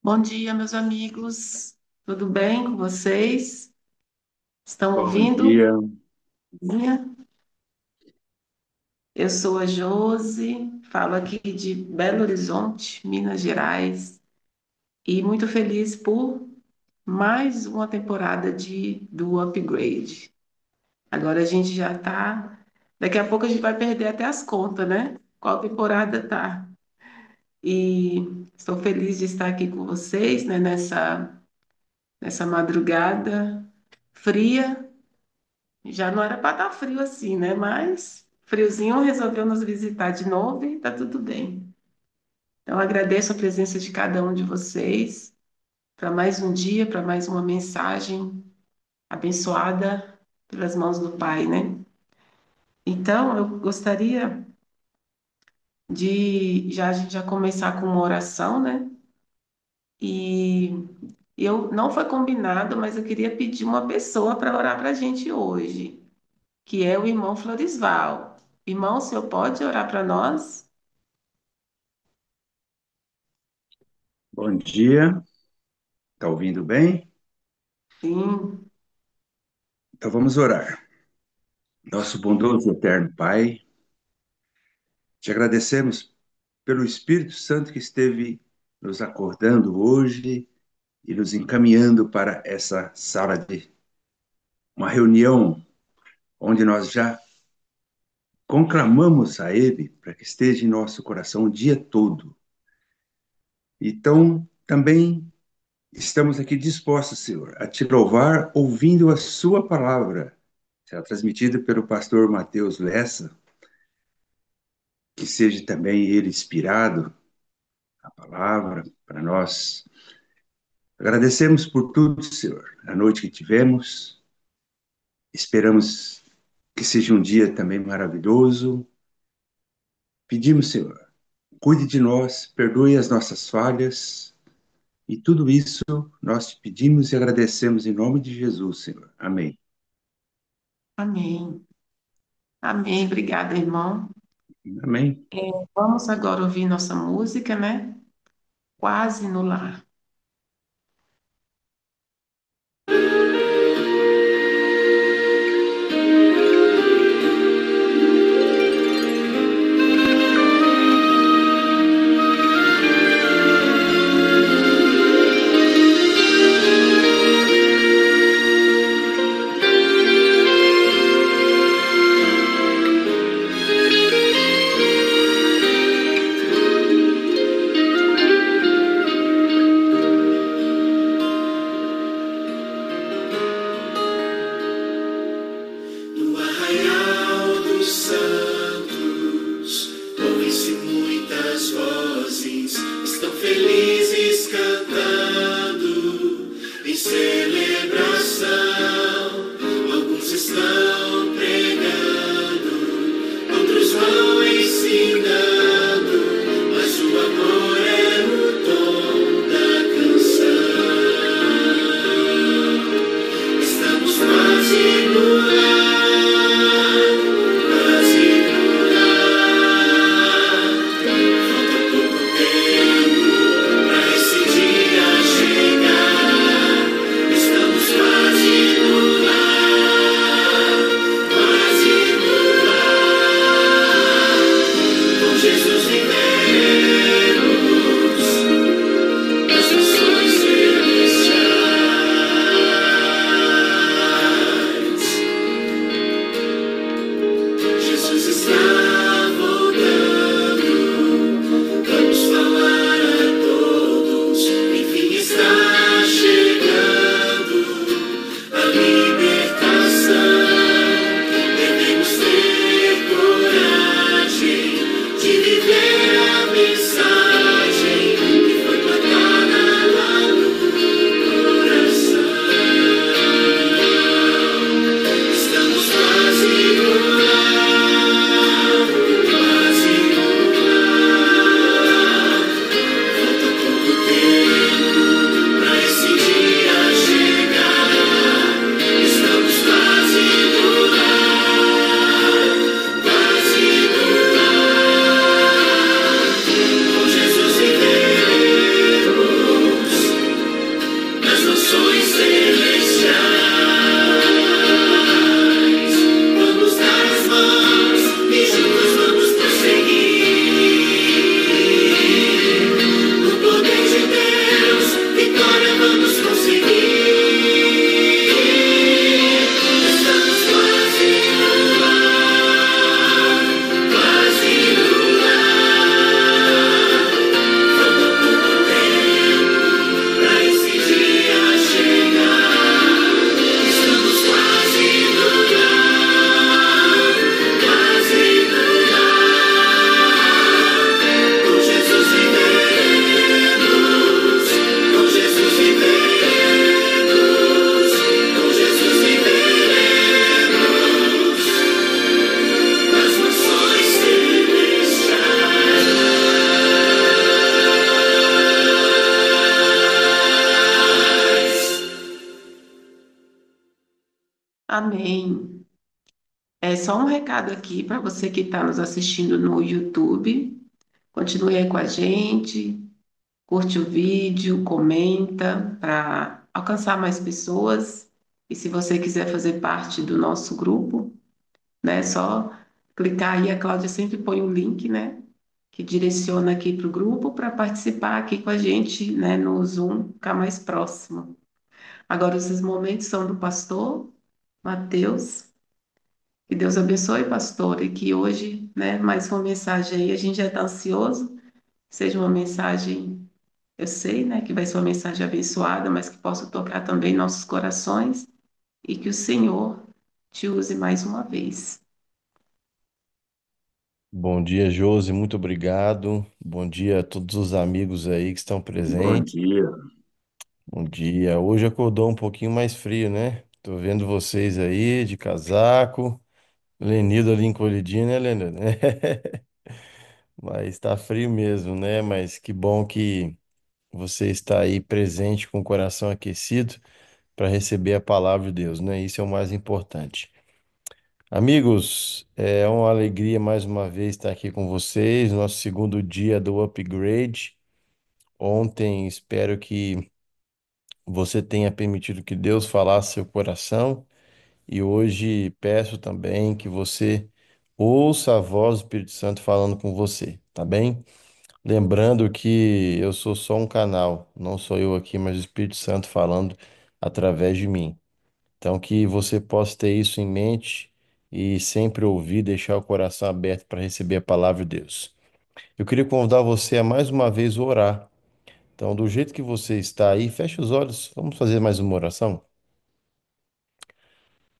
Bom dia, meus amigos. Tudo bem com vocês? Estão Bom ouvindo? dia. Minha? Eu sou a Josi, falo aqui de Belo Horizonte, Minas Gerais, e muito feliz por mais uma temporada do Upgrade. Agora a gente já está. Daqui a pouco a gente vai perder até as contas, né? Qual temporada tá? E estou feliz de estar aqui com vocês, né, nessa madrugada fria. Já não era para estar frio assim, né? Mas friozinho resolveu nos visitar de novo e tá tudo bem. Então agradeço a presença de cada um de vocês para mais um dia, para mais uma mensagem abençoada pelas mãos do Pai, né? Então eu gostaria de já a gente já começar com uma oração, né? E eu não foi combinado, mas eu queria pedir uma pessoa para orar para a gente hoje, que é o irmão Florisval. Irmão, o senhor pode orar para nós? Bom dia. Está ouvindo bem? Sim, Então vamos orar. Nosso bondoso e eterno Pai, te agradecemos pelo Espírito Santo que esteve nos acordando hoje e nos encaminhando para essa sala de uma reunião onde nós já conclamamos a Ele para que esteja em nosso coração o dia todo. Então, também estamos aqui dispostos, Senhor, a te louvar ouvindo a Sua palavra. Será transmitida pelo pastor Mateus Lessa, que seja também ele inspirado a palavra para nós. Agradecemos por tudo, Senhor, a noite que tivemos. Esperamos que seja um dia também maravilhoso. Pedimos, Senhor, cuide de nós, perdoe as nossas falhas. E tudo isso nós te pedimos e agradecemos em nome de Jesus, Senhor. Amém. amém. Amém. Obrigada, irmão. Amém. Vamos agora ouvir nossa música, né? Quase no lar. Amém. É só um recado aqui para você que está nos assistindo no YouTube. Continue aí com a gente, curte o vídeo, comenta para alcançar mais pessoas. E se você quiser fazer parte do nosso grupo, né, é só clicar aí. A Cláudia sempre põe um link, né, que direciona aqui para o grupo para participar aqui com a gente, né, no Zoom, ficar mais próximo. Agora, esses momentos são do pastor Mateus. Que Deus abençoe, pastor, e que hoje, né, mais uma mensagem aí, a gente já está ansioso, seja uma mensagem, eu sei, né, que vai ser uma mensagem abençoada, mas que possa tocar também nossos corações e que o Senhor te use mais uma vez. Bom dia, Josi, muito obrigado. Bom dia a todos os amigos aí que estão Bom presentes. dia. Bom dia. Hoje acordou um pouquinho mais frio, né? Tô vendo vocês aí de casaco. Lenido ali encolhidinho, né, Leandro? Mas tá frio mesmo, né? Mas que bom que você está aí presente com o coração aquecido para receber a palavra de Deus, né? Isso é o mais importante. Amigos, é uma alegria mais uma vez estar aqui com vocês, nosso segundo dia do Upgrade. Ontem espero que você tenha permitido que Deus falasse seu coração e hoje peço também que você ouça a voz do Espírito Santo falando com você, tá bem? Lembrando que eu sou só um canal, não sou eu aqui, mas o Espírito Santo falando através de mim. Então que você possa ter isso em mente e sempre ouvir, deixar o coração aberto para receber a palavra de Deus. Eu queria convidar você a mais uma vez orar. Então, do jeito que você está aí, feche os olhos, vamos fazer mais uma oração.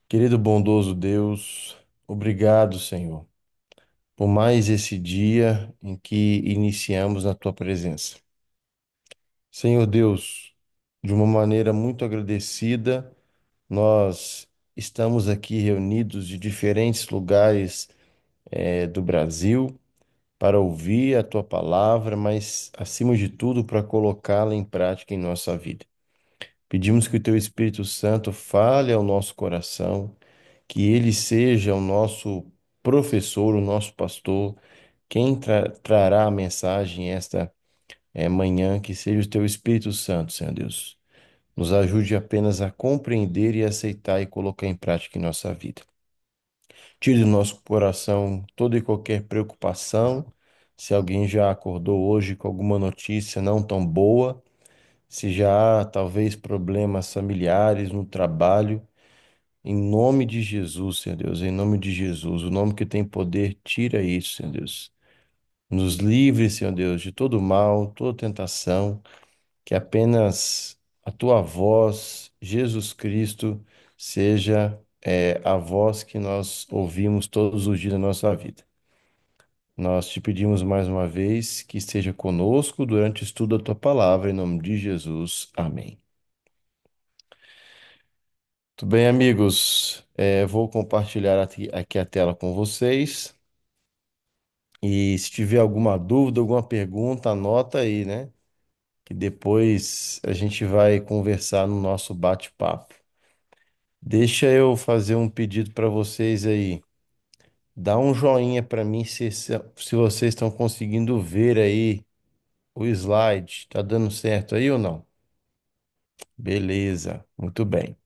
Querido bondoso Deus, obrigado, Senhor, por mais esse dia em que iniciamos na tua presença. Senhor Deus, de uma maneira muito agradecida, nós estamos aqui reunidos de diferentes lugares, do Brasil para ouvir a tua palavra, mas acima de tudo para colocá-la em prática em nossa vida. Pedimos que o teu Espírito Santo fale ao nosso coração, que ele seja o nosso professor, o nosso pastor, quem trará a mensagem esta manhã, que seja o teu Espírito Santo, Senhor Deus. Nos ajude apenas a compreender e aceitar e colocar em prática em nossa vida. Tire do nosso coração toda e qualquer preocupação. Se alguém já acordou hoje com alguma notícia não tão boa, se já há talvez problemas familiares no trabalho, em nome de Jesus, Senhor Deus, em nome de Jesus, o nome que tem poder, tira isso, Senhor Deus. Nos livre, Senhor Deus, de todo mal, toda tentação, que apenas a tua voz, Jesus Cristo, seja a voz que nós ouvimos todos os dias da nossa vida. Nós te pedimos mais uma vez que esteja conosco durante o estudo da tua palavra, em nome de Jesus. Amém. Tudo bem, amigos? Vou compartilhar aqui a tela com vocês. E se tiver alguma dúvida, alguma pergunta, anota aí, né? Que depois a gente vai conversar no nosso bate-papo. Deixa eu fazer um pedido para vocês aí. Dá um joinha para mim se vocês estão conseguindo ver aí o slide. Tá dando certo aí ou não? Beleza, muito bem.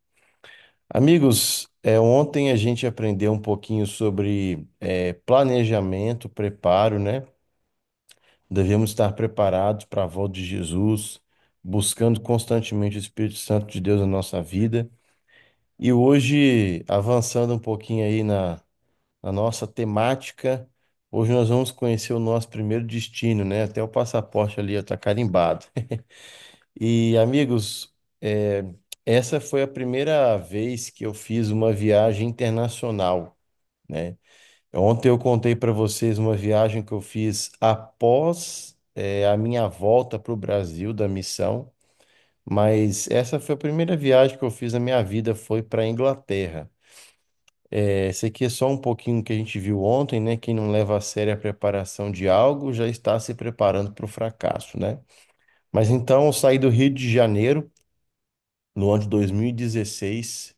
Amigos, ontem a gente aprendeu um pouquinho sobre planejamento, preparo, né? Devemos estar preparados para a volta de Jesus, buscando constantemente o Espírito Santo de Deus na nossa vida. E hoje, avançando um pouquinho aí na nossa temática, hoje nós vamos conhecer o nosso primeiro destino, né? Até o passaporte ali está carimbado. E, amigos, essa foi a primeira vez que eu fiz uma viagem internacional, né? Ontem eu contei para vocês uma viagem que eu fiz após a minha volta para o Brasil da missão, mas essa foi a primeira viagem que eu fiz na minha vida, foi para a Inglaterra. Esse aqui é só um pouquinho que a gente viu ontem, né? Quem não leva a sério a preparação de algo já está se preparando para o fracasso, né? Mas então eu saí do Rio de Janeiro no ano de 2016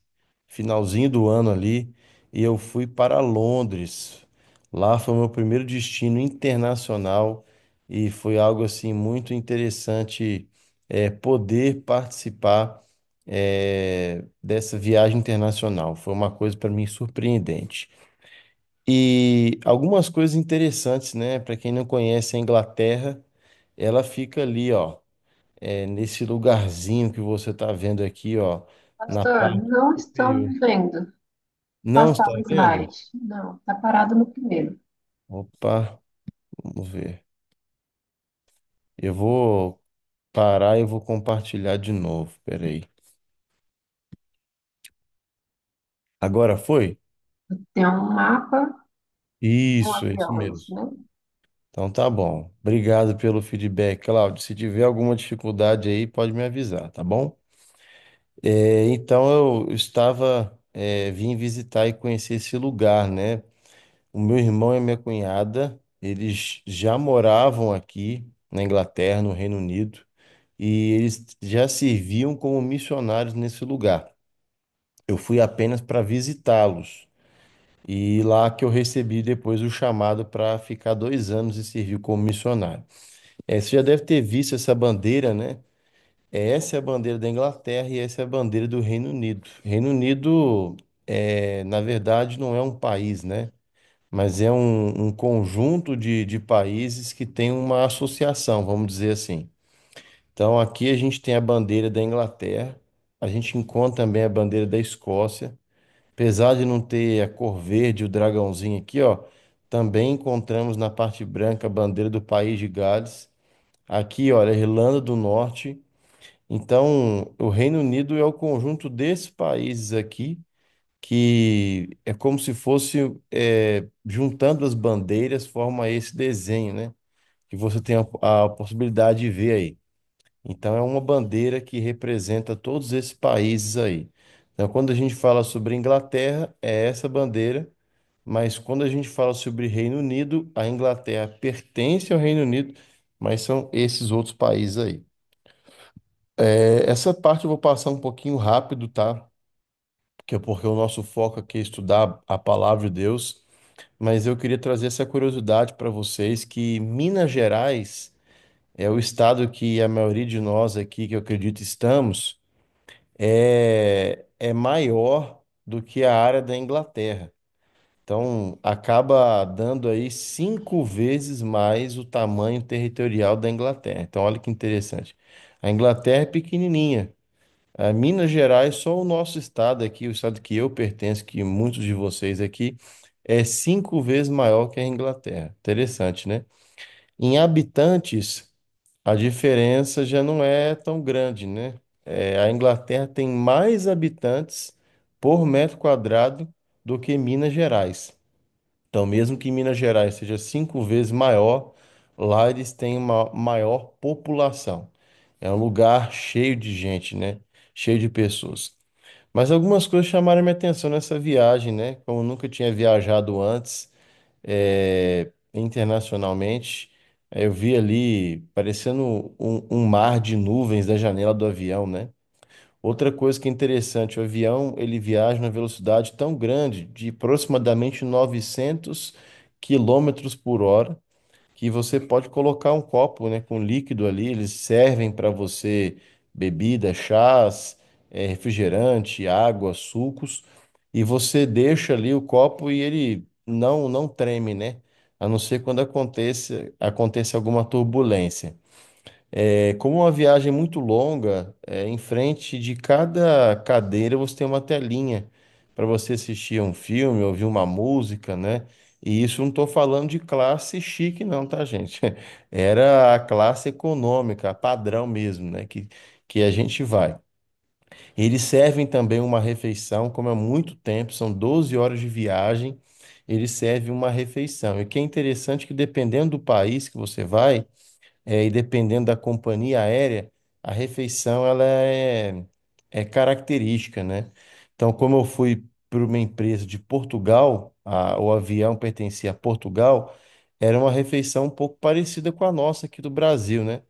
finalzinho do ano ali, e eu fui para Londres. Lá foi o meu primeiro destino internacional e foi algo assim muito interessante poder participar dessa viagem internacional. Foi uma coisa para mim surpreendente. E algumas coisas interessantes, né? Para quem não conhece a Inglaterra, ela fica ali, ó, nesse lugarzinho que você está vendo aqui, ó, na Pastor, parte não superior. estamos vendo. Não Passar está o vendo? slide. Não, está parado no primeiro. Opa, vamos ver. Eu vou parar e vou compartilhar de novo. Peraí. Agora foi? Tem um mapa, um Isso, é isso avião, é mesmo. isso, né? Então tá bom. Obrigado pelo feedback, Cláudio. Se tiver alguma dificuldade aí, pode me avisar, tá bom? Então eu estava, vim visitar e conhecer esse lugar, né? O meu irmão e a minha cunhada, eles já moravam aqui na Inglaterra, no Reino Unido, e eles já serviam como missionários nesse lugar. Eu fui apenas para visitá-los. E lá que eu recebi depois o chamado para ficar 2 anos e servir como missionário. Você já deve ter visto essa bandeira, né? Essa é a bandeira da Inglaterra e essa é a bandeira do Reino Unido. Reino Unido, na verdade, não é um país, né? Mas é um conjunto de países que tem uma associação, vamos dizer assim. Então, aqui a gente tem a bandeira da Inglaterra, a gente encontra também a bandeira da Escócia. Apesar de não ter a cor verde, o dragãozinho aqui, ó, também encontramos na parte branca a bandeira do país de Gales. Aqui, olha, a Irlanda do Norte. Então, o Reino Unido é o conjunto desses países aqui, que é como se fosse, juntando as bandeiras, forma esse desenho, né? Que você tem a possibilidade de ver aí. Então, é uma bandeira que representa todos esses países aí. Então, quando a gente fala sobre Inglaterra, é essa bandeira, mas quando a gente fala sobre Reino Unido, a Inglaterra pertence ao Reino Unido, mas são esses outros países aí. Essa parte eu vou passar um pouquinho rápido, tá? Porque o nosso foco aqui é estudar a palavra de Deus, mas eu queria trazer essa curiosidade para vocês que Minas Gerais é o estado que a maioria de nós aqui, que eu acredito, estamos, é maior do que a área da Inglaterra. Então, acaba dando aí 5 vezes mais o tamanho territorial da Inglaterra. Então, olha que interessante. A Inglaterra é pequenininha. A Minas Gerais, só o nosso estado aqui, o estado que eu pertenço, que muitos de vocês aqui, é 5 vezes maior que a Inglaterra. Interessante, né? Em habitantes, a diferença já não é tão grande, né? A Inglaterra tem mais habitantes por metro quadrado do que Minas Gerais. Então, mesmo que Minas Gerais seja 5 vezes maior, lá eles têm uma maior população. É um lugar cheio de gente, né? Cheio de pessoas. Mas algumas coisas chamaram minha atenção nessa viagem, né? Como eu nunca tinha viajado antes, internacionalmente, eu vi ali parecendo um mar de nuvens da janela do avião, né? Outra coisa que é interessante, o avião ele viaja na velocidade tão grande, de aproximadamente 900 quilômetros por hora, que você pode colocar um copo, né, com líquido ali, eles servem para você bebida, chás, refrigerante, água, sucos, e você deixa ali o copo e ele não treme, né? A não ser quando acontece alguma turbulência. Como uma viagem muito longa, em frente de cada cadeira você tem uma telinha para você assistir a um filme, ouvir uma música, né? E isso não estou falando de classe chique, não, tá, gente? Era a classe econômica, a padrão mesmo, né? Que a gente vai. Eles servem também uma refeição, como é muito tempo, são 12 horas de viagem, eles servem uma refeição. E o que é interessante é que dependendo do país que você vai, e dependendo da companhia aérea, a refeição ela é característica, né? Então, como eu fui para uma empresa de Portugal, o avião pertencia a Portugal, era uma refeição um pouco parecida com a nossa aqui do Brasil, né?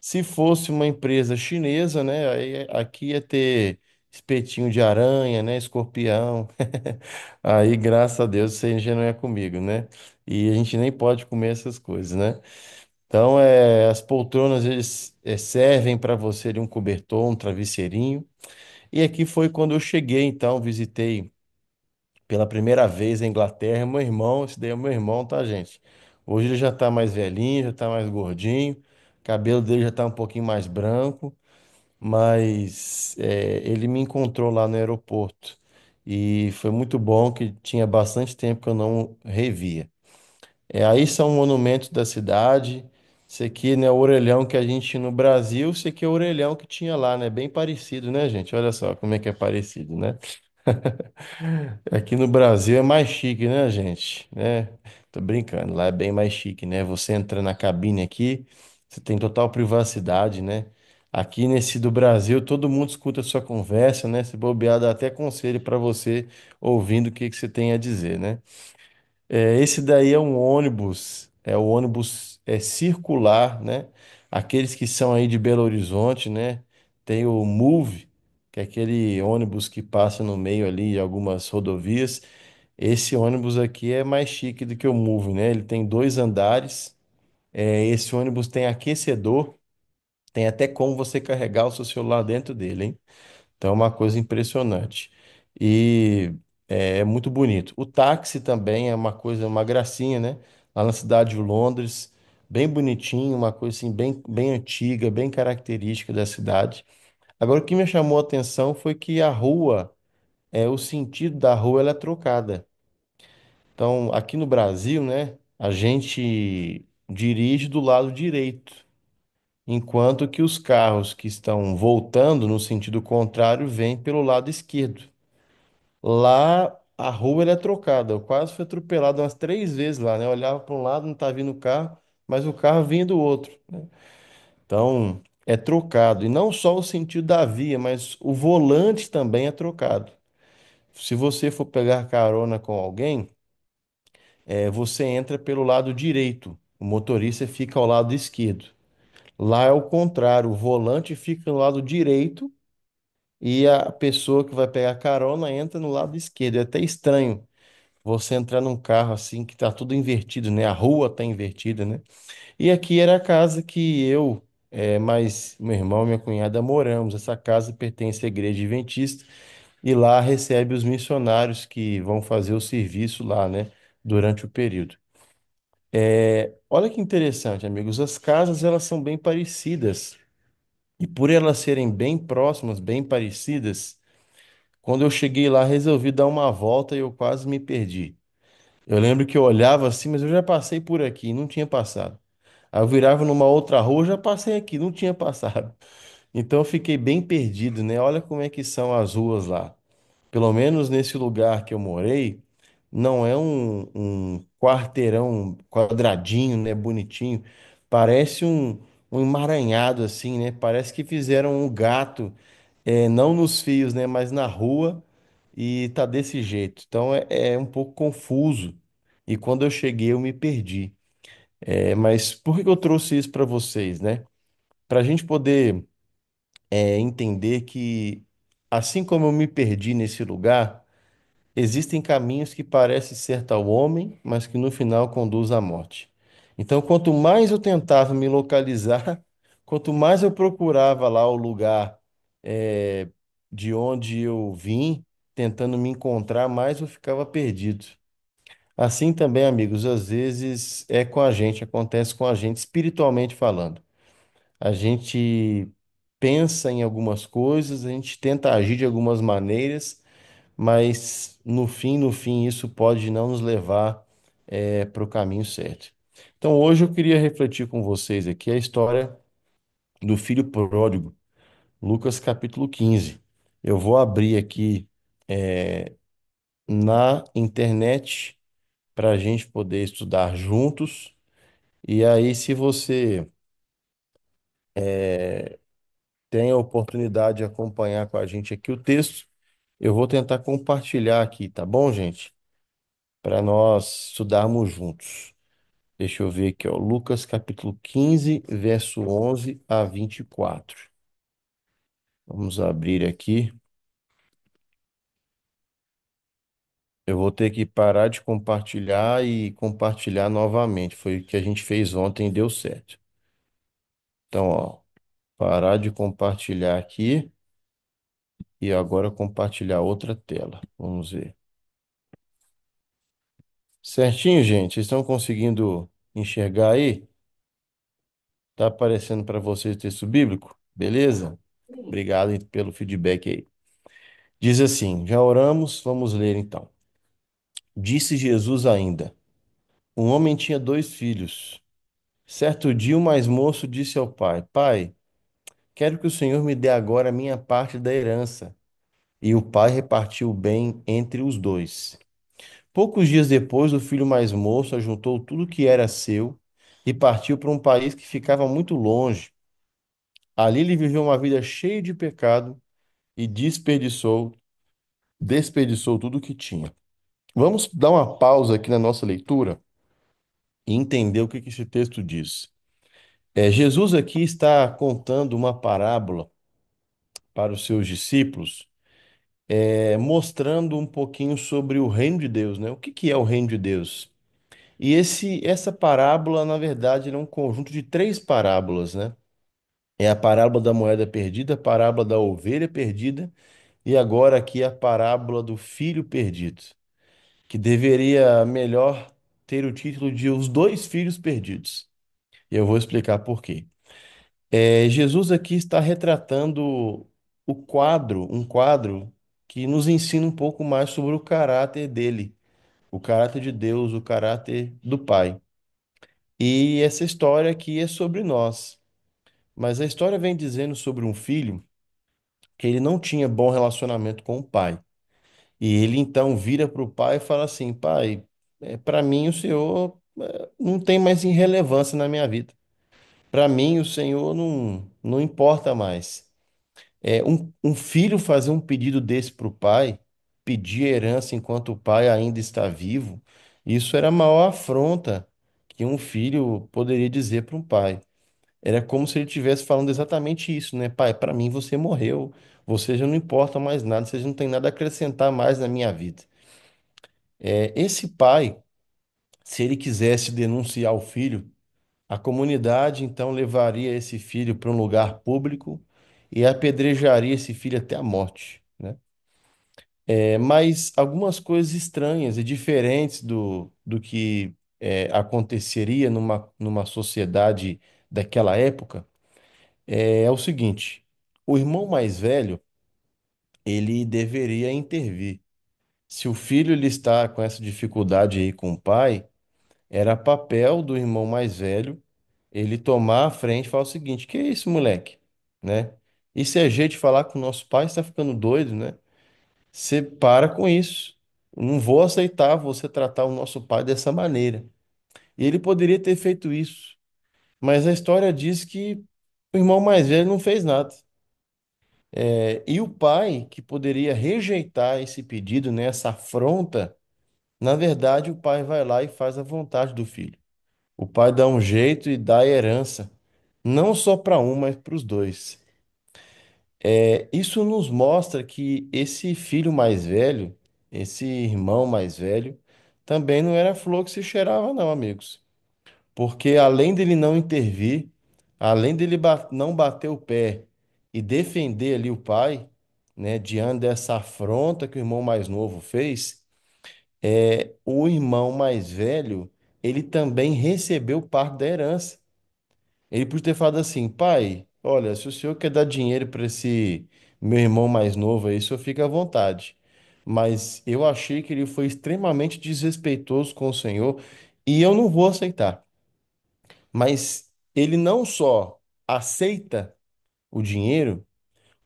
Se fosse uma empresa chinesa, né, aí aqui ia ter espetinho de aranha, né? Escorpião. Aí, graças a Deus, isso aí já não é comigo, né? E a gente nem pode comer essas coisas, né? Então, as poltronas, eles servem para você de um cobertor, um travesseirinho. E aqui foi quando eu cheguei, então, visitei pela primeira vez a Inglaterra. Meu irmão, esse daí é meu irmão, tá, gente? Hoje ele já tá mais velhinho, já tá mais gordinho, o cabelo dele já tá um pouquinho mais branco, mas ele me encontrou lá no aeroporto. E foi muito bom que tinha bastante tempo que eu não revia. Aí são monumentos da cidade. Esse aqui, né, o orelhão que a gente tinha no Brasil, esse aqui é o orelhão que tinha lá, né? Bem parecido, né, gente? Olha só como é que é parecido, né? Aqui no Brasil é mais chique, né, gente? Né? Tô brincando, lá é bem mais chique, né? Você entra na cabine aqui, você tem total privacidade, né? Aqui nesse do Brasil, todo mundo escuta a sua conversa, né? Se bobear, dá até conselho para você ouvindo o que que você tem a dizer, né? Esse daí é um ônibus, é o ônibus circular, né? Aqueles que são aí de Belo Horizonte, né? Tem o Move, que é aquele ônibus que passa no meio ali de algumas rodovias. Esse ônibus aqui é mais chique do que o Move, né? Ele tem dois andares. Esse ônibus tem aquecedor, tem até como você carregar o seu celular dentro dele, hein? Então é uma coisa impressionante. E é muito bonito. O táxi também é uma coisa, uma gracinha, né? Lá na cidade de Londres, bem bonitinho, uma coisa assim, bem antiga, bem característica da cidade. Agora, o que me chamou a atenção foi que a rua, o sentido da rua, ela é trocada. Então, aqui no Brasil, né, a gente dirige do lado direito, enquanto que os carros que estão voltando no sentido contrário vêm pelo lado esquerdo. Lá a rua ela é trocada. Eu quase fui atropelado umas 3 vezes lá, né? Eu olhava para um lado, não estava vindo o carro, mas o carro vinha do outro, né? Então é trocado. E não só o sentido da via, mas o volante também é trocado. Se você for pegar carona com alguém, você entra pelo lado direito. O motorista fica ao lado esquerdo. Lá é o contrário, o volante fica no lado direito e a pessoa que vai pegar carona entra no lado esquerdo. É até estranho você entrar num carro assim que tá tudo invertido, né? A rua tá invertida, né? E aqui era a casa que eu, mais meu irmão e minha cunhada moramos. Essa casa pertence à Igreja Adventista e lá recebe os missionários que vão fazer o serviço lá, né? Durante o período. Olha que interessante, amigos. As casas elas são bem parecidas e por elas serem bem próximas, bem parecidas, quando eu cheguei lá resolvi dar uma volta e eu quase me perdi. Eu lembro que eu olhava assim, mas eu já passei por aqui, não tinha passado. Aí eu virava numa outra rua, já passei aqui, não tinha passado. Então eu fiquei bem perdido, né? Olha como é que são as ruas lá. Pelo menos nesse lugar que eu morei, não é um quarteirão quadradinho, né? Bonitinho. Parece um emaranhado assim, né? Parece que fizeram um gato, não nos fios, né? Mas na rua e tá desse jeito. Então é um pouco confuso. E quando eu cheguei, eu me perdi. Mas por que que eu trouxe isso para vocês, né? Para a gente poder entender que, assim como eu me perdi nesse lugar, existem caminhos que parecem certo ao homem, mas que no final conduzem à morte. Então, quanto mais eu tentava me localizar, quanto mais eu procurava lá o lugar eh, de onde eu vim, tentando me encontrar, mais eu ficava perdido. Assim também, amigos, às vezes é com a gente, acontece com a gente espiritualmente falando. A gente pensa em algumas coisas, a gente tenta agir de algumas maneiras, mas no fim, isso pode não nos levar para o caminho certo. Então, hoje eu queria refletir com vocês aqui a história do filho pródigo, Lucas capítulo 15. Eu vou abrir aqui na internet para a gente poder estudar juntos. E aí, se você tem a oportunidade de acompanhar com a gente aqui o texto, eu vou tentar compartilhar aqui, tá bom, gente? Para nós estudarmos juntos. Deixa eu ver aqui, ó. Lucas capítulo 15, verso 11 a 24. Vamos abrir aqui. Eu vou ter que parar de compartilhar e compartilhar novamente. Foi o que a gente fez ontem e deu certo. Então, ó, parar de compartilhar aqui e agora compartilhar outra tela. Vamos ver. Certinho, gente? Vocês estão conseguindo enxergar aí? Tá aparecendo para vocês o texto bíblico? Beleza? Sim. Obrigado aí pelo feedback aí. Diz assim: já oramos, vamos ler então. Disse Jesus ainda: um homem tinha dois filhos. Certo dia, o mais moço disse ao pai: Pai, quero que o Senhor me dê agora a minha parte da herança. E o pai repartiu o bem entre os dois. Poucos dias depois, o filho mais moço ajuntou tudo que era seu e partiu para um país que ficava muito longe. Ali ele viveu uma vida cheia de pecado e desperdiçou tudo o que tinha. Vamos dar uma pausa aqui na nossa leitura e entender o que que esse texto diz. Jesus aqui está contando uma parábola para os seus discípulos, mostrando um pouquinho sobre o reino de Deus, né? O que que é o reino de Deus? E essa parábola, na verdade, é um conjunto de três parábolas, né? É a parábola da moeda perdida, a parábola da ovelha perdida e agora aqui a parábola do filho perdido, que deveria melhor ter o título de Os Dois Filhos Perdidos. E eu vou explicar por quê. Jesus aqui está retratando um quadro que nos ensina um pouco mais sobre o caráter dele, o caráter de Deus, o caráter do Pai. E essa história aqui é sobre nós. Mas a história vem dizendo sobre um filho que ele não tinha bom relacionamento com o pai. E ele então vira para o pai e fala assim: Pai, para mim o Senhor não tem mais relevância na minha vida. Para mim o Senhor não importa mais. Um filho fazer um pedido desse para o pai, pedir herança enquanto o pai ainda está vivo, isso era a maior afronta que um filho poderia dizer para um pai. Era como se ele estivesse falando exatamente isso, né? Pai, para mim você morreu, você já não importa mais nada, você já não tem nada a acrescentar mais na minha vida. Esse pai, se ele quisesse denunciar o filho, a comunidade então levaria esse filho para um lugar público e apedrejaria esse filho até a morte, né? Mas algumas coisas estranhas e diferentes do que aconteceria numa sociedade daquela época é o seguinte: o irmão mais velho, ele deveria intervir. Se o filho ele está com essa dificuldade aí com o pai, era papel do irmão mais velho ele tomar a frente e falar o seguinte: que é isso, moleque? Né? Isso é jeito de falar com o nosso pai, você está ficando doido, né? Você para com isso. Não vou aceitar você tratar o nosso pai dessa maneira. E ele poderia ter feito isso, mas a história diz que o irmão mais velho não fez nada. E o pai, que poderia rejeitar esse pedido, né, essa afronta, na verdade, o pai vai lá e faz a vontade do filho. O pai dá um jeito e dá a herança, não só para um, mas para os dois. Isso nos mostra que esse filho mais velho, esse irmão mais velho, também não era flor que se cheirava, não, amigos. Porque além dele não intervir, além dele não bater o pé e defender ali o pai, né, diante dessa afronta que o irmão mais novo fez, o irmão mais velho, ele também recebeu parte da herança. Ele podia ter falado assim: pai, olha, se o senhor quer dar dinheiro para esse meu irmão mais novo aí, o senhor fica à vontade. Mas eu achei que ele foi extremamente desrespeitoso com o senhor e eu não vou aceitar. Mas ele não só aceita o dinheiro,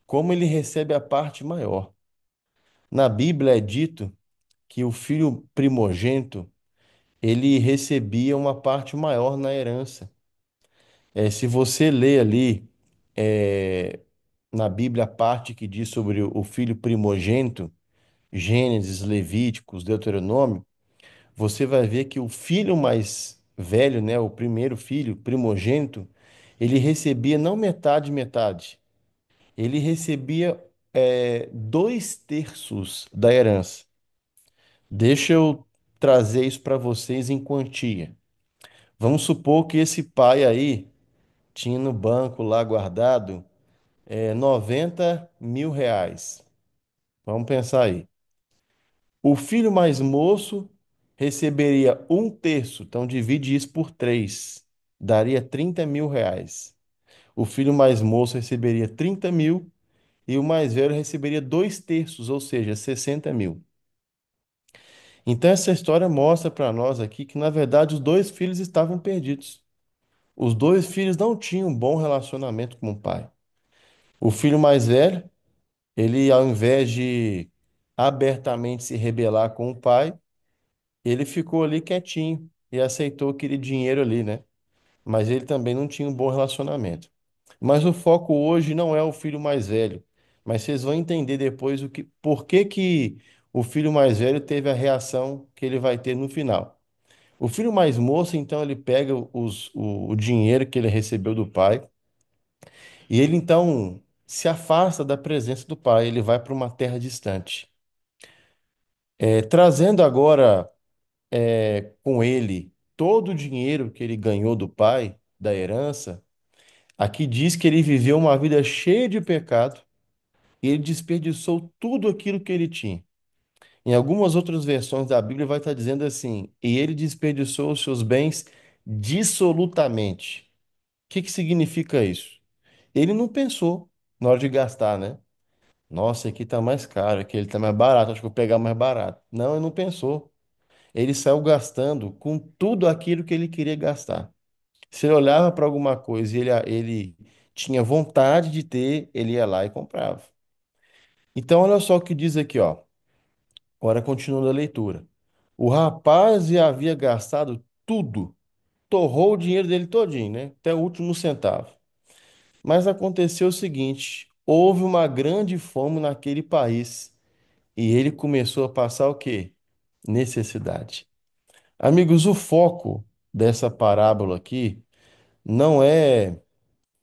como ele recebe a parte maior. Na Bíblia é dito que o filho primogênito, ele recebia uma parte maior na herança. Se você lê ali é, na Bíblia a parte que diz sobre o filho primogênito, Gênesis, Levíticos, Deuteronômio, você vai ver que o filho mais velho, né, o primeiro filho primogênito, ele recebia não metade, metade. Ele recebia dois terços da herança. Deixa eu trazer isso para vocês em quantia. Vamos supor que esse pai aí tinha no banco lá guardado 90 mil reais. Vamos pensar aí. O filho mais moço receberia um terço, então divide isso por três, daria 30 mil reais. O filho mais moço receberia 30 mil e o mais velho receberia dois terços, ou seja, 60 mil. Então essa história mostra para nós aqui que, na verdade, os dois filhos estavam perdidos. Os dois filhos não tinham um bom relacionamento com o pai. O filho mais velho, ele, ao invés de abertamente se rebelar com o pai, ele ficou ali quietinho e aceitou aquele dinheiro ali, né? Mas ele também não tinha um bom relacionamento. Mas o foco hoje não é o filho mais velho, mas vocês vão entender depois por que que o filho mais velho teve a reação que ele vai ter no final. O filho mais moço, então, ele pega o dinheiro que ele recebeu do pai e ele então se afasta da presença do pai, ele vai para uma terra distante. Trazendo agora com ele todo o dinheiro que ele ganhou do pai, da herança, aqui diz que ele viveu uma vida cheia de pecado e ele desperdiçou tudo aquilo que ele tinha. Em algumas outras versões da Bíblia vai estar dizendo assim: e ele desperdiçou os seus bens dissolutamente. O que que significa isso? Ele não pensou na hora de gastar, né? Nossa, aqui tá mais caro, aqui ele tá mais barato, acho que eu vou pegar mais barato. Não, ele não pensou. Ele saiu gastando com tudo aquilo que ele queria gastar. Se ele olhava para alguma coisa e ele tinha vontade de ter, ele ia lá e comprava. Então, olha só o que diz aqui, ó. Agora, continuando a leitura. O rapaz já havia gastado tudo, torrou o dinheiro dele todinho, né? Até o último centavo. Mas aconteceu o seguinte: houve uma grande fome naquele país e ele começou a passar o quê? Necessidade. Amigos, o foco dessa parábola aqui não é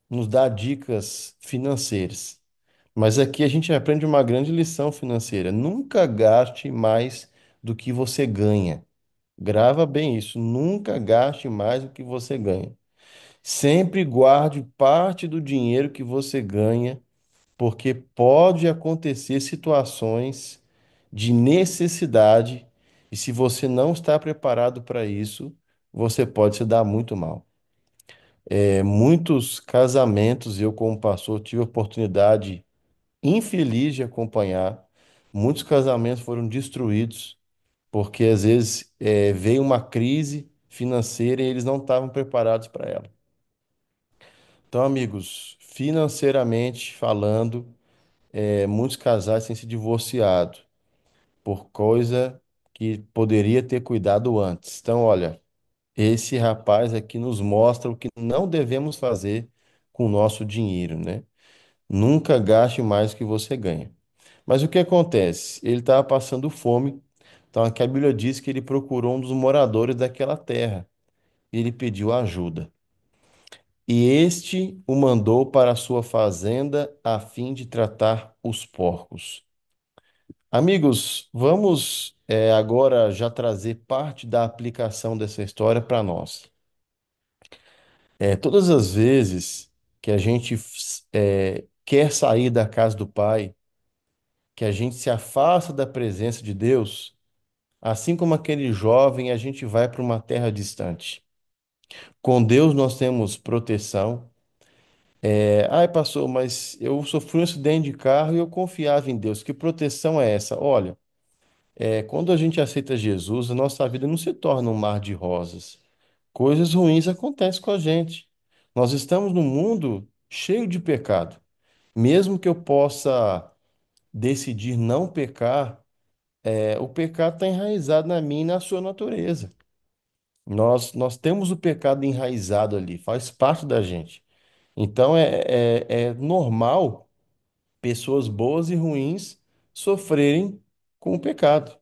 nos dar dicas financeiras. Mas aqui a gente aprende uma grande lição financeira. Nunca gaste mais do que você ganha. Grava bem isso. Nunca gaste mais do que você ganha. Sempre guarde parte do dinheiro que você ganha, porque pode acontecer situações de necessidade, e se você não está preparado para isso, você pode se dar muito mal. Muitos casamentos, eu como pastor tive a oportunidade infeliz de acompanhar. Muitos casamentos foram destruídos porque às vezes veio uma crise financeira e eles não estavam preparados para ela. Então, amigos, financeiramente falando, muitos casais têm se divorciado por coisa que poderia ter cuidado antes. Então, olha, esse rapaz aqui nos mostra o que não devemos fazer com o nosso dinheiro, né? Nunca gaste mais do que você ganha. Mas o que acontece? Ele estava passando fome, então aqui a Bíblia diz que ele procurou um dos moradores daquela terra e ele pediu ajuda. E este o mandou para a sua fazenda a fim de tratar os porcos. Amigos, vamos agora já trazer parte da aplicação dessa história para nós. Todas as vezes que a gente quer sair da casa do Pai, que a gente se afasta da presença de Deus, assim como aquele jovem, a gente vai para uma terra distante. Com Deus nós temos proteção. Ai, pastor, mas eu sofri um acidente de carro e eu confiava em Deus. Que proteção é essa? Olha, quando a gente aceita Jesus, a nossa vida não se torna um mar de rosas. Coisas ruins acontecem com a gente. Nós estamos num mundo cheio de pecado. Mesmo que eu possa decidir não pecar, o pecado está enraizado na minha e na sua natureza. Nós temos o pecado enraizado ali, faz parte da gente. Então é normal pessoas boas e ruins sofrerem com o pecado.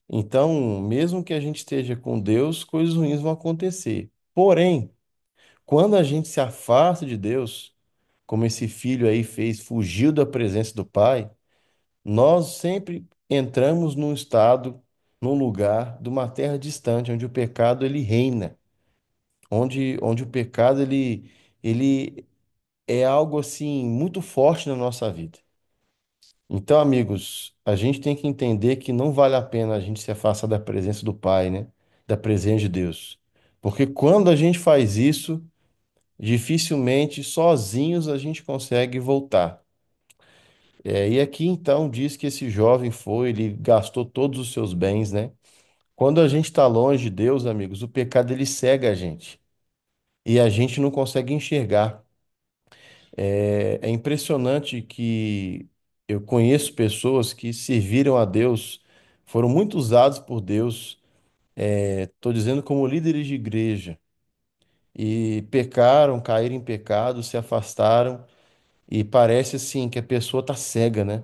Então, mesmo que a gente esteja com Deus, coisas ruins vão acontecer. Porém, quando a gente se afasta de Deus, como esse filho aí fez, fugiu da presença do Pai, nós sempre entramos num estado, num lugar de uma terra distante, onde o pecado ele reina, onde o pecado ele é algo assim muito forte na nossa vida. Então, amigos, a gente tem que entender que não vale a pena a gente se afastar da presença do Pai, né? Da presença de Deus. Porque quando a gente faz isso, dificilmente sozinhos a gente consegue voltar. E aqui então diz que esse jovem foi, ele gastou todos os seus bens, né? Quando a gente está longe de Deus, amigos, o pecado ele cega a gente e a gente não consegue enxergar. É impressionante que eu conheço pessoas que serviram a Deus, foram muito usados por Deus, estou dizendo como líderes de igreja, e pecaram, caíram em pecado, se afastaram, e parece assim que a pessoa está cega, né?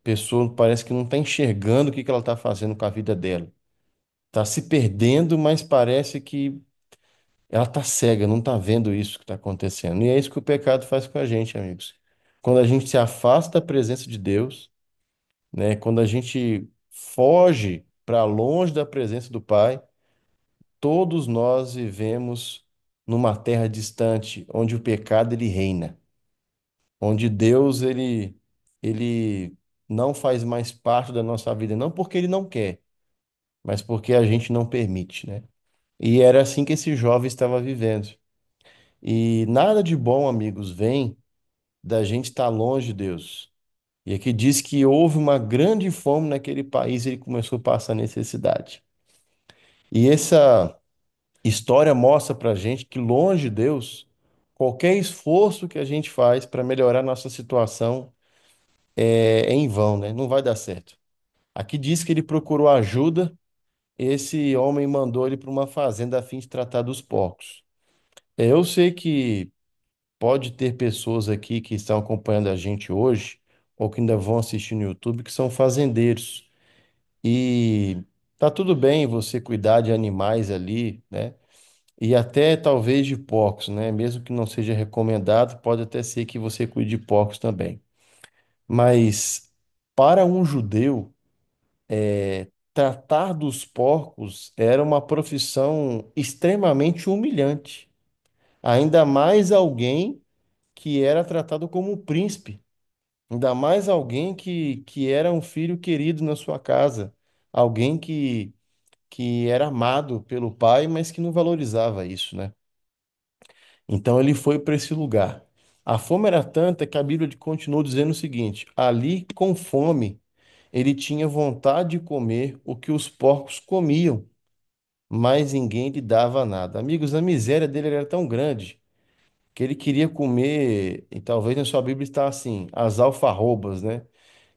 A pessoa parece que não está enxergando o que que ela está fazendo com a vida dela. Está se perdendo, mas parece que ela está cega, não está vendo isso que está acontecendo. E é isso que o pecado faz com a gente, amigos. Quando a gente se afasta da presença de Deus, né? Quando a gente foge para longe da presença do Pai, todos nós vivemos numa terra distante, onde o pecado ele reina, onde Deus ele não faz mais parte da nossa vida, não porque ele não quer, mas porque a gente não permite, né? E era assim que esse jovem estava vivendo. E nada de bom, amigos, vem da gente estar longe de Deus. E aqui diz que houve uma grande fome naquele país e ele começou a passar necessidade. E essa história mostra para a gente que longe de Deus, qualquer esforço que a gente faz para melhorar nossa situação é em vão, né? Não vai dar certo. Aqui diz que ele procurou ajuda, esse homem mandou ele para uma fazenda a fim de tratar dos porcos. Eu sei que pode ter pessoas aqui que estão acompanhando a gente hoje, ou que ainda vão assistir no YouTube, que são fazendeiros. E tá tudo bem você cuidar de animais ali, né? E até talvez de porcos, né? Mesmo que não seja recomendado, pode até ser que você cuide de porcos também. Mas para um judeu, tratar dos porcos era uma profissão extremamente humilhante. Ainda mais alguém que era tratado como um príncipe. Ainda mais alguém que era um filho querido na sua casa. Alguém que era amado pelo pai, mas que não valorizava isso, né? Então ele foi para esse lugar. A fome era tanta que a Bíblia continuou dizendo o seguinte: ali, com fome, ele tinha vontade de comer o que os porcos comiam, mas ninguém lhe dava nada. Amigos, a miséria dele era tão grande que ele queria comer, e talvez na sua Bíblia está assim, as alfarrobas, né?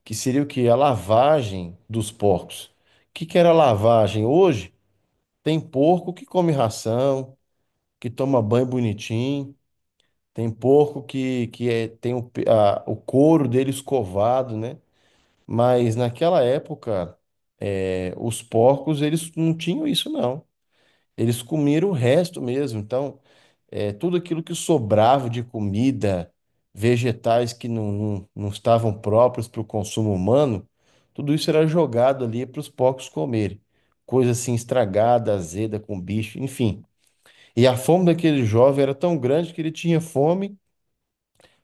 Que seria o quê? A lavagem dos porcos. O que que era lavagem? Hoje tem porco que come ração, que toma banho bonitinho, tem porco tem o couro dele escovado, né? Mas naquela época, os porcos, eles não tinham isso, não. Eles comiam o resto mesmo. Então, tudo aquilo que sobrava de comida, vegetais que não estavam próprios para o consumo humano, tudo isso era jogado ali para os porcos comerem. Coisa assim estragada, azeda, com bicho, enfim. E a fome daquele jovem era tão grande que ele tinha fome,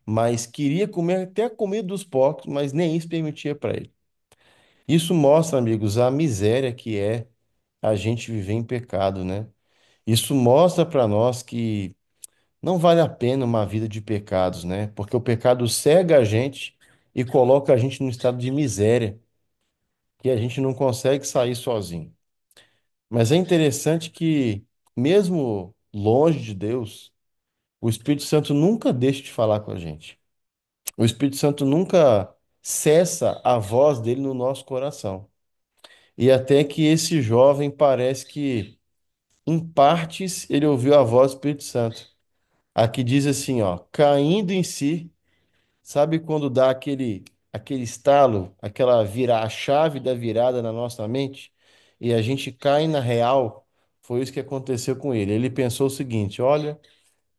mas queria comer até a comida dos porcos, mas nem isso permitia para ele. Isso mostra, amigos, a miséria que é a gente viver em pecado, né? Isso mostra para nós que não vale a pena uma vida de pecados, né? Porque o pecado cega a gente e coloca a gente num estado de miséria, que a gente não consegue sair sozinho. Mas é interessante que, mesmo longe de Deus, o Espírito Santo nunca deixa de falar com a gente. O Espírito Santo nunca cessa a voz dele no nosso coração. E até que esse jovem parece que, em partes, ele ouviu a voz do Espírito Santo. Aqui diz assim, ó, caindo em si. Sabe quando dá aquele estalo, a chave da virada na nossa mente e a gente cai na real? Foi isso que aconteceu com ele. Ele pensou o seguinte: olha,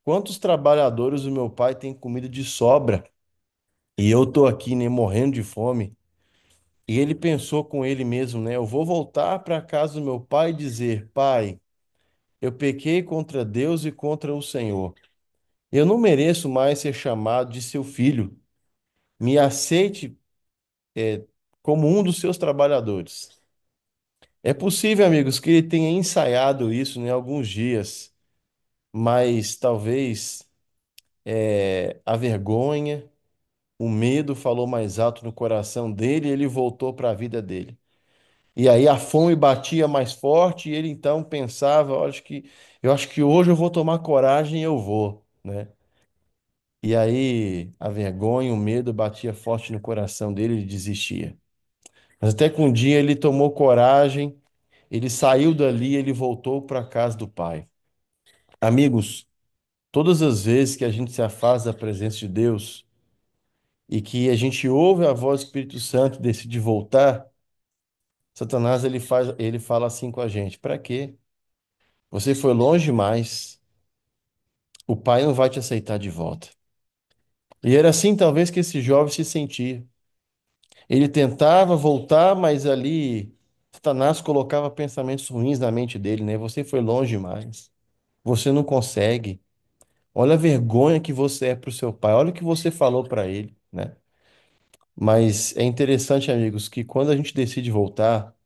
quantos trabalhadores o meu pai tem comida de sobra e eu tô aqui, né, morrendo de fome. E ele pensou com ele mesmo, né? Eu vou voltar para a casa do meu pai e dizer: Pai, eu pequei contra Deus e contra o Senhor. Eu não mereço mais ser chamado de seu filho. Me aceite, como um dos seus trabalhadores. É possível, amigos, que ele tenha ensaiado isso em alguns dias, mas talvez a vergonha, o medo falou mais alto no coração dele e ele voltou para a vida dele. E aí a fome batia mais forte e ele então pensava, eu acho que hoje eu vou tomar coragem e eu vou, né? E aí a vergonha, o medo batia forte no coração dele e ele desistia. Mas até que um dia ele tomou coragem, ele saiu dali, ele voltou para a casa do pai. Amigos, todas as vezes que a gente se afasta da presença de Deus e que a gente ouve a voz do Espírito Santo e decide voltar, Satanás ele fala assim com a gente: para quê? Você foi longe demais. O pai não vai te aceitar de volta. E era assim talvez que esse jovem se sentia. Ele tentava voltar, mas ali Satanás colocava pensamentos ruins na mente dele, né? Você foi longe demais. Você não consegue. Olha a vergonha que você é para o seu pai. Olha o que você falou para ele, né? Mas é interessante, amigos, que quando a gente decide voltar,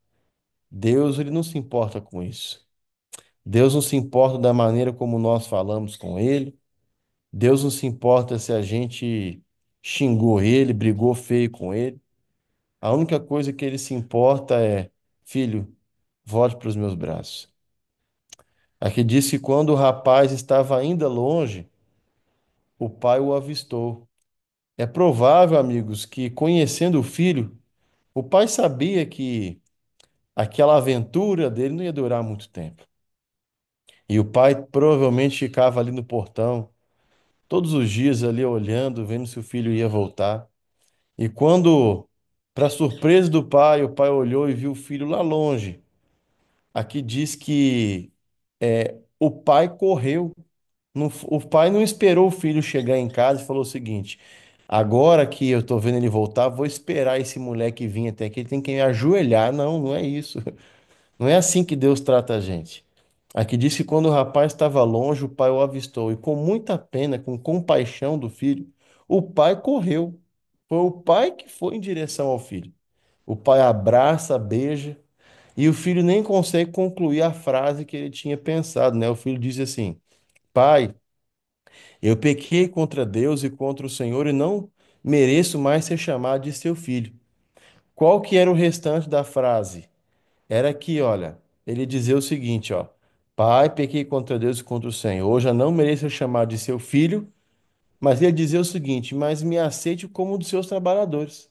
Deus ele não se importa com isso. Deus não se importa da maneira como nós falamos com ele. Deus não se importa se a gente xingou ele, brigou feio com ele. A única coisa que ele se importa é: filho, volte para os meus braços. Aqui diz que quando o rapaz estava ainda longe, o pai o avistou. É provável, amigos, que conhecendo o filho, o pai sabia que aquela aventura dele não ia durar muito tempo. E o pai provavelmente ficava ali no portão, todos os dias ali olhando, vendo se o filho ia voltar. E quando, para surpresa do pai, o pai olhou e viu o filho lá longe. Aqui diz que o pai correu. O pai não esperou o filho chegar em casa e falou o seguinte: agora que eu tô vendo ele voltar, vou esperar esse moleque vir até aqui, ele tem que me ajoelhar. Não, não é isso. Não é assim que Deus trata a gente. Aqui diz que quando o rapaz estava longe, o pai o avistou e com muita pena, com compaixão do filho, o pai correu. Foi o pai que foi em direção ao filho. O pai abraça, beija, e o filho nem consegue concluir a frase que ele tinha pensado, né? O filho diz assim: Pai, eu pequei contra Deus e contra o Senhor e não mereço mais ser chamado de seu filho. Qual que era o restante da frase? Era que, olha, ele dizia o seguinte, ó: Pai, pequei contra Deus e contra o Senhor, já não mereço ser chamado de seu filho, mas ele dizia o seguinte: mas me aceite como um dos seus trabalhadores.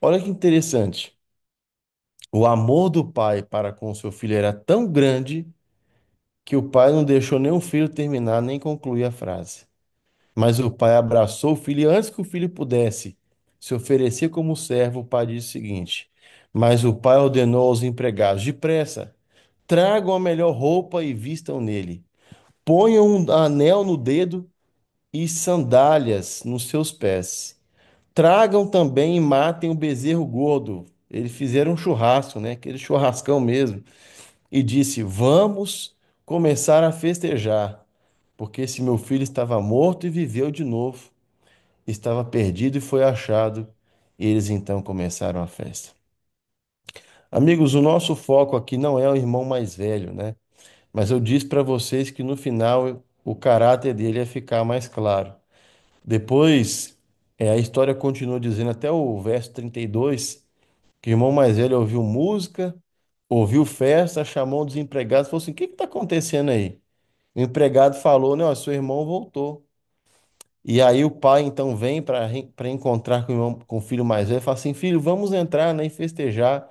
Olha que interessante. O amor do pai para com o seu filho era tão grande que o pai não deixou nem o filho terminar nem concluir a frase. Mas o pai abraçou o filho e antes que o filho pudesse se oferecer como servo, o pai disse o seguinte: Mas o pai ordenou aos empregados: depressa, tragam a melhor roupa e vistam nele. Ponham um anel no dedo e sandálias nos seus pés. Tragam também e matem o bezerro gordo. Eles fizeram um churrasco, né? Aquele churrascão mesmo. E disse: Vamos começar a festejar, porque esse meu filho estava morto e viveu de novo, estava perdido e foi achado. E eles então começaram a festa. Amigos, o nosso foco aqui não é o irmão mais velho, né? Mas eu disse para vocês que no final o caráter dele ia ficar mais claro. Depois, a história continua dizendo até o verso 32 que o irmão mais velho ouviu música, ouviu festa, chamou um dos empregados e falou assim: O que está acontecendo aí? O empregado falou: Não, seu irmão voltou. E aí o pai então vem para encontrar com o filho mais velho e fala assim: Filho, vamos entrar, né, e festejar,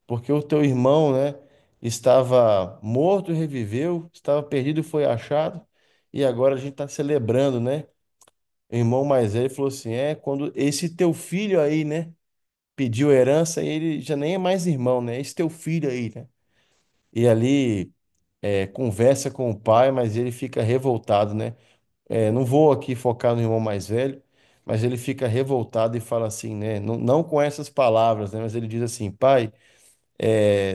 porque o teu irmão, né, estava morto e reviveu, estava perdido e foi achado, e agora a gente está celebrando, né? O irmão mais velho falou assim: quando esse teu filho aí, né, pediu herança, ele já nem é mais irmão, né? Esse teu filho aí, né? E ali conversa com o pai, mas ele fica revoltado, né? Não vou aqui focar no irmão mais velho, mas ele fica revoltado e fala assim, né? Não, não com essas palavras, né? Mas ele diz assim: Pai,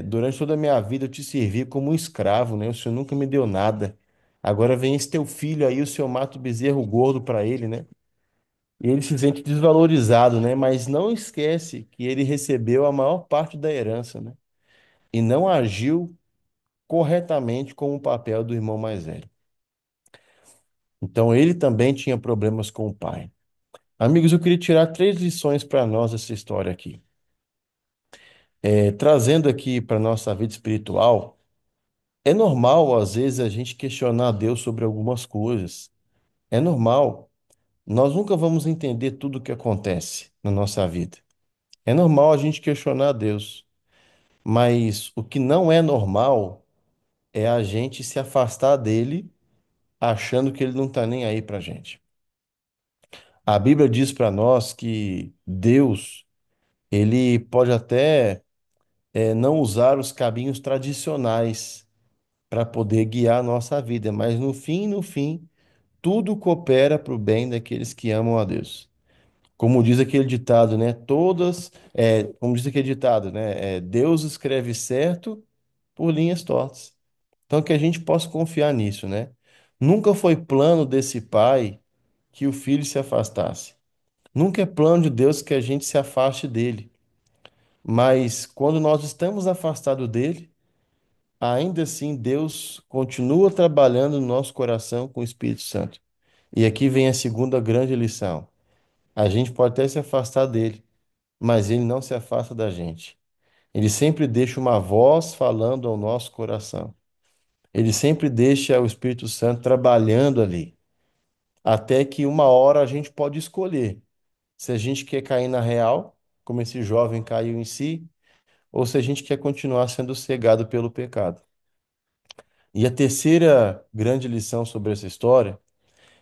durante toda a minha vida eu te servi como um escravo, né? O Senhor nunca me deu nada. Agora vem esse teu filho aí, o Senhor mata o bezerro gordo para ele, né? E ele se sente desvalorizado, né? Mas não esquece que ele recebeu a maior parte da herança, né? E não agiu corretamente com o papel do irmão mais velho. Então ele também tinha problemas com o pai. Amigos, eu queria tirar três lições para nós dessa história aqui. Trazendo aqui para nossa vida espiritual, é normal às vezes a gente questionar Deus sobre algumas coisas. É normal. Nós nunca vamos entender tudo o que acontece na nossa vida. É normal a gente questionar Deus. Mas o que não é normal é a gente se afastar dele achando que ele não está nem aí para gente. A Bíblia diz para nós que Deus, ele pode até não usar os caminhos tradicionais para poder guiar a nossa vida, mas no fim, tudo coopera para o bem daqueles que amam a Deus. Como diz aquele ditado, né? Como diz aquele ditado, né? Deus escreve certo por linhas tortas. Então, que a gente possa confiar nisso, né? Nunca foi plano desse pai que o filho se afastasse. Nunca é plano de Deus que a gente se afaste dele. Mas quando nós estamos afastados dele, ainda assim Deus continua trabalhando no nosso coração com o Espírito Santo. E aqui vem a segunda grande lição. A gente pode até se afastar dele, mas ele não se afasta da gente. Ele sempre deixa uma voz falando ao nosso coração. Ele sempre deixa o Espírito Santo trabalhando ali, até que uma hora a gente pode escolher se a gente quer cair na real, como esse jovem caiu em si, ou se a gente quer continuar sendo cegado pelo pecado. E a terceira grande lição sobre essa história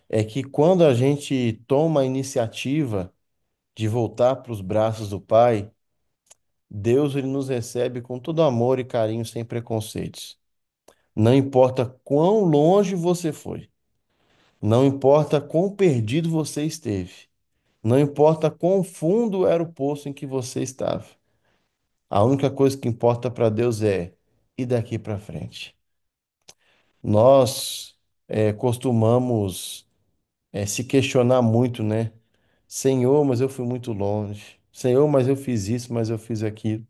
é que quando a gente toma a iniciativa de voltar para os braços do Pai, Deus ele nos recebe com todo amor e carinho, sem preconceitos. Não importa quão longe você foi. Não importa quão perdido você esteve. Não importa quão fundo era o poço em que você estava. A única coisa que importa para Deus é ir daqui para frente. Nós costumamos se questionar muito, né? Senhor, mas eu fui muito longe. Senhor, mas eu fiz isso, mas eu fiz aquilo.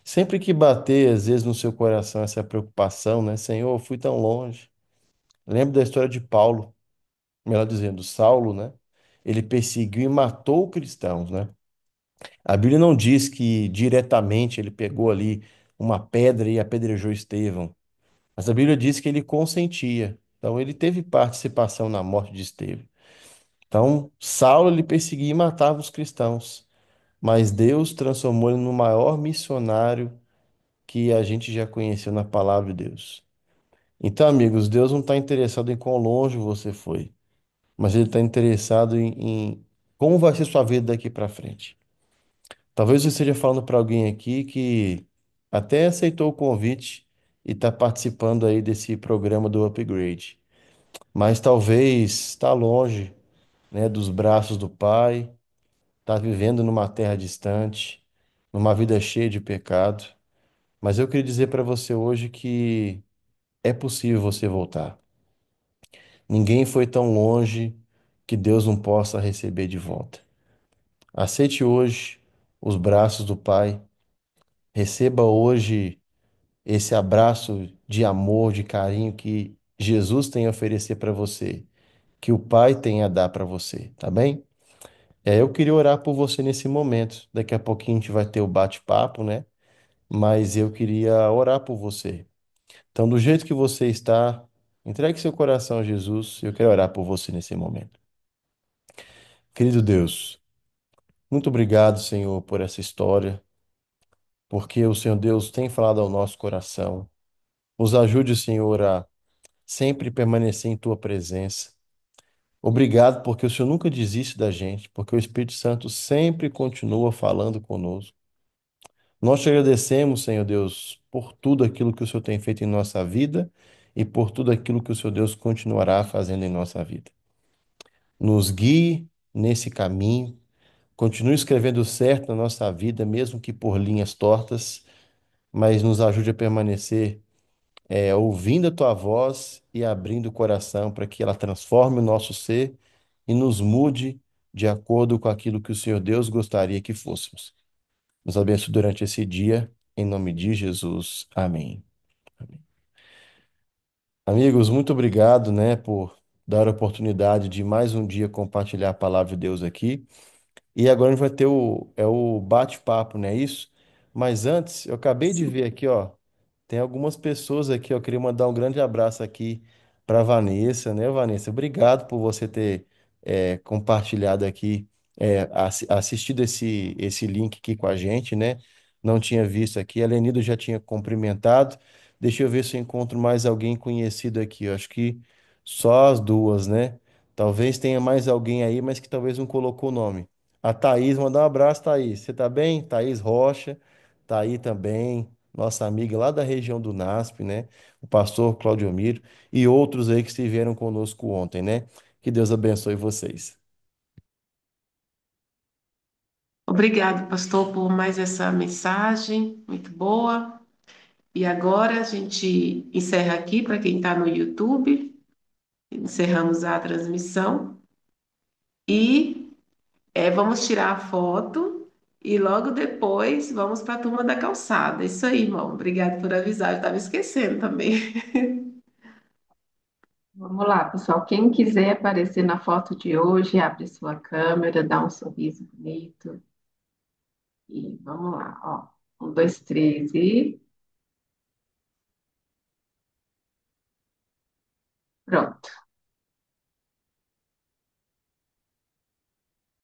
Sempre que bater, às vezes, no seu coração essa preocupação, né? Senhor, eu fui tão longe. Lembro da história de Paulo, melhor dizendo, Saulo, né? Ele perseguiu e matou cristãos, né? A Bíblia não diz que diretamente ele pegou ali uma pedra e apedrejou Estevão, mas a Bíblia diz que ele consentia. Então ele teve participação na morte de Estevão. Então Saulo ele perseguia e matava os cristãos, mas Deus transformou ele no maior missionário que a gente já conheceu na palavra de Deus. Então, amigos, Deus não está interessado em quão longe você foi, mas Ele está interessado em como vai ser sua vida daqui para frente. Talvez eu esteja falando para alguém aqui que até aceitou o convite e está participando aí desse programa do Upgrade, mas talvez está longe, né, dos braços do Pai, está vivendo numa terra distante, numa vida cheia de pecado. Mas eu queria dizer para você hoje que é possível você voltar. Ninguém foi tão longe que Deus não possa receber de volta. Aceite hoje os braços do Pai. Receba hoje esse abraço de amor, de carinho que Jesus tem a oferecer para você, que o Pai tem a dar para você, tá bem? Eu queria orar por você nesse momento. Daqui a pouquinho a gente vai ter o bate-papo, né? Mas eu queria orar por você. Então, do jeito que você está, entregue seu coração a Jesus. Eu quero orar por você nesse momento. Querido Deus, muito obrigado, Senhor, por essa história, porque o Senhor Deus tem falado ao nosso coração. Nos ajude, Senhor, a sempre permanecer em tua presença. Obrigado, porque o Senhor nunca desiste da gente, porque o Espírito Santo sempre continua falando conosco. Nós te agradecemos, Senhor Deus, por tudo aquilo que o Senhor tem feito em nossa vida e por tudo aquilo que o Senhor Deus continuará fazendo em nossa vida. Nos guie, nesse caminho. Continue escrevendo certo na nossa vida, mesmo que por linhas tortas, mas nos ajude a permanecer ouvindo a tua voz e abrindo o coração para que ela transforme o nosso ser e nos mude de acordo com aquilo que o Senhor Deus gostaria que fôssemos. Nos abençoe durante esse dia, em nome de Jesus. Amém. Amém. Amigos, muito obrigado, né, por dar a oportunidade de mais um dia compartilhar a palavra de Deus aqui. E agora a gente vai ter o bate-papo, não é isso? Mas antes, eu acabei de ver aqui, ó, tem algumas pessoas aqui, ó, eu queria mandar um grande abraço aqui para Vanessa, né, Vanessa? Obrigado por você ter compartilhado aqui, assistido esse link aqui com a gente, né? Não tinha visto aqui, a Lenilda já tinha cumprimentado. Deixa eu ver se eu encontro mais alguém conhecido aqui. Eu acho que só as duas, né? Talvez tenha mais alguém aí, mas que talvez não colocou o nome. A Thaís, mandar um abraço, Thaís. Você tá bem? Thaís Rocha, tá aí também, nossa amiga lá da região do NASP, né? O pastor Claudio Miro e outros aí que estiveram conosco ontem, né? Que Deus abençoe vocês. Obrigado, pastor, por mais essa mensagem muito boa. E agora a gente encerra aqui para quem está no YouTube. Encerramos a transmissão e vamos tirar a foto e logo depois vamos para a turma da calçada. Isso aí, irmão. Obrigado por avisar. Eu estava esquecendo também. Vamos lá, pessoal. Quem quiser aparecer na foto de hoje, abre sua câmera, dá um sorriso bonito. E vamos lá, ó. Um, dois, três e pronto.